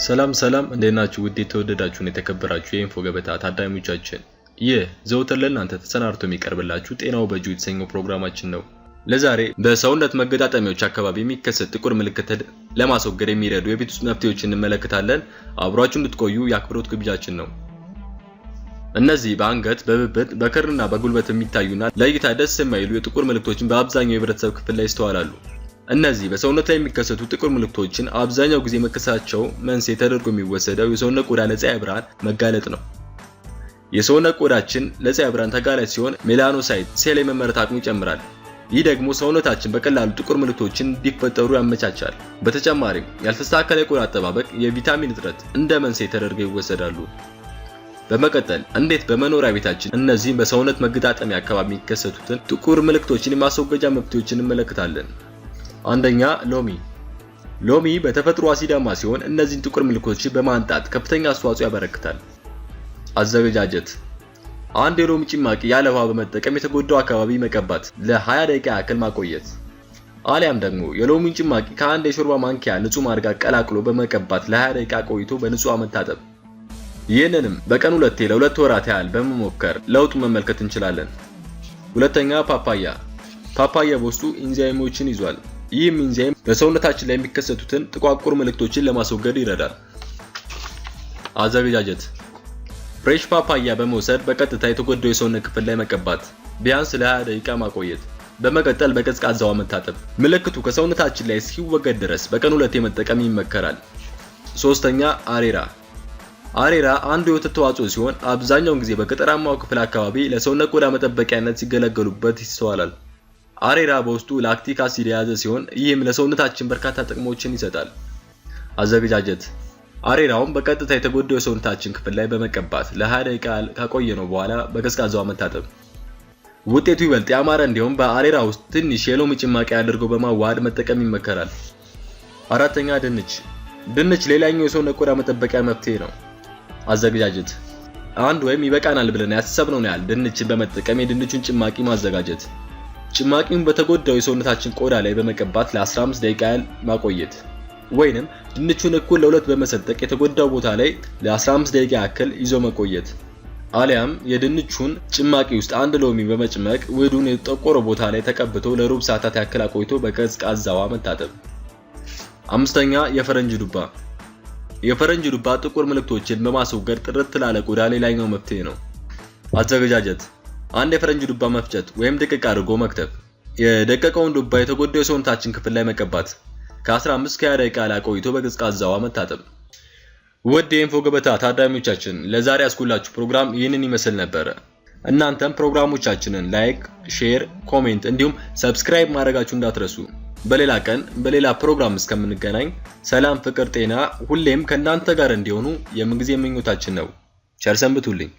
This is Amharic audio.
ሰላም እንዴት ናችሁ? ውድ የተወደዳችሁን የተከበራችሁ የኢንፎ ገበታ ታዳሚዎቻችን፣ ይህ ዘውትር ለእናንተ ተሰናድቶ የሚቀርብላችሁ ጤናው በእጁ የተሰኘው ፕሮግራማችን ነው። ለዛሬ በሰውነት መገጣጠሚያዎች አካባቢ የሚከሰት ጥቁር ምልክት ለማስወገድ የሚረዱ የቤት ውስጥ መፍትሄዎችን እንመለከታለን። አብራችሁ እንድትቆዩ የአክብሮት ግብዣችን ነው። እነዚህ በአንገት፣ በብብት፣ በክርና በጉልበት የሚታዩና ለእይታ ደስ የማይሉ የጥቁር ምልክቶችን በአብዛኛው የህብረተሰብ ክፍል ላይ ይስተዋላሉ። እነዚህ በሰውነት ላይ የሚከሰቱ ጥቁር ምልክቶችን አብዛኛው ጊዜ መከሰታቸው መንስኤ ተደርጎ የሚወሰደው የሰውነት ቆዳ ለፀሐይ ብርሃን መጋለጥ ነው። የሰውነት ቆዳችን ለፀሐይ ብርሃን ተጋላጭ ሲሆን ሜላኖሳይት ሴል የመመረት አቅሙ ይጨምራል። ይህ ደግሞ ሰውነታችን በቀላሉ ጥቁር ምልክቶችን እንዲፈጠሩ ያመቻቻል። በተጨማሪም ያልተስተካከለ የቆዳ አጠባበቅ፣ የቪታሚን እጥረት እንደ መንስኤ ተደርገው ይወሰዳሉ። በመቀጠል እንዴት በመኖሪያ ቤታችን እነዚህን በሰውነት መገጣጠሚያ አካባቢ የሚከሰቱትን ጥቁር ምልክቶችን የማስወገጃ መፍትሄዎችን እንመለከታለን። አንደኛ፣ ሎሚ በተፈጥሮ አሲዳማ ሲሆን እነዚህን ጥቁር ምልክቶችን በማንጣት ከፍተኛ አስተዋጽኦ ያበረክታል። አዘገጃጀት፣ አንድ የሎሚ ጭማቂ ያለ ውሃ በመጠቀም የተጎዳው አካባቢ መቀባት፣ ለ20 ደቂቃ ያክል ማቆየት። አሊያም ደግሞ የሎሚን ጭማቂ ከአንድ የሾርባ ማንኪያ ንጹህ ማር ጋር ቀላቅሎ በመቀባት ለ20 ደቂቃ ቆይቶ በንጹህ ውሃ መታጠብ። ይህንንም በቀን 2 ለ2 ወራት ያህል በመሞከር ለውጥ መመልከት እንችላለን። ሁለተኛ፣ ፓፓያ በውስጡ ኢንዛይሞችን ይዟል። ይህም ኢንዛይም በሰውነታችን ላይ የሚከሰቱትን ጥቋቁር ምልክቶችን ለማስወገድ ይረዳል። አዘገጃጀት፣ ፍሬሽ ፓፓያ በመውሰድ በቀጥታ የተጎዳው የሰውነት ክፍል ላይ መቀባት፣ ቢያንስ ለ20 ደቂቃ ማቆየት፣ በመቀጠል በቀዝቃዛ ውሃ መታጠብ። ምልክቱ ከሰውነታችን ላይ እስኪወገድ ድረስ በቀን 2 መጠቀም ይመከራል። ሶስተኛ፣ አሬራ አንዱ የወተት ተዋጽኦ ሲሆን አብዛኛውን ጊዜ በገጠራማው ክፍል አካባቢ ለሰውነት ቆዳ መጠበቂያነት ሲገለገሉበት ይስተዋላል። አሬራ በውስጡ ላክቲክ አሲድ የያዘ ሲሆን ይህም ለሰውነታችን በርካታ ጥቅሞችን ይሰጣል። አዘገጃጀት፣ አሬራውን በቀጥታ የተጎዳው የሰውነታችን ክፍል ላይ በመቀባት ለ20 ደቂቃ ካቆየነው በኋላ በቀዝቃዛ ውሃ መታጠብ። ውጤቱ ይበልጥ ያማረ እንዲሆን በአሬራ ውስጥ ትንሽ የሎሚ ጭማቂ አድርገው በማዋሃድ መጠቀም ይመከራል። አራተኛ፣ ድንች ሌላኛው የሰውነት ቆዳ መጠበቂያ መፍትሄ ነው። አዘገጃጀት፣ አንድ ወይም ይበቃናል ብለን ያሰብነውን ያህል ድንችን በመጠቀም የድንቹን ጭማቂ ማዘጋጀት። ጭማቂውን በተጎዳው የሰውነታችን ቆዳ ላይ በመቀባት ለ15 ደቂቃ ያህል ማቆየት፣ ወይንም ድንቹን እኩል ለ2 በመሰንጠቅ የተጎዳው ቦታ ላይ ለ15 ደቂቃ ያክል ይዞ መቆየት። አሊያም የድንቹን ጭማቂ ውስጥ አንድ ሎሚ በመጭመቅ ውህዱን የጠቆረ ቦታ ላይ ተቀብቶ ለሩብ ሰዓታት ያክል አቆይቶ በቀዝቃዛ ውሃ መታጠብ። አምስተኛ፣ የፈረንጅ ዱባ ጥቁር ምልክቶችን በማስወገድ ጥርት ላለ ቆዳ ሌላኛው መፍትሄ ነው። አዘገጃጀት፣ አንድ የፈረንጅ ዱባ መፍጨት ወይም ድቅቅ አድርጎ መክተፍ። የደቀቀውን ዱባ የተጎዳው የሰውነታችን ክፍል ላይ መቀባት፣ ከ15 እስከ 20 ደቂቃ ላይ ቆይቶ በቀዝቃዛ ውሃ መታጠብ። ውድ የኢንፎ ገበታ ታዳሚዎቻችን፣ ለዛሬ ያስኩላችሁ ፕሮግራም ይህንን ይመስል ነበር። እናንተም ፕሮግራሞቻችንን ላይክ፣ ሼር፣ ኮሜንት እንዲሁም ሰብስክራይብ ማድረጋችሁ እንዳትረሱ። በሌላ ቀን በሌላ ፕሮግራም እስከምንገናኝ ሰላም፣ ፍቅር፣ ጤና ሁሌም ከእናንተ ጋር እንዲሆኑ የምንጊዜ ምኞታችን ነው። ቸር ሰንብቱልኝ።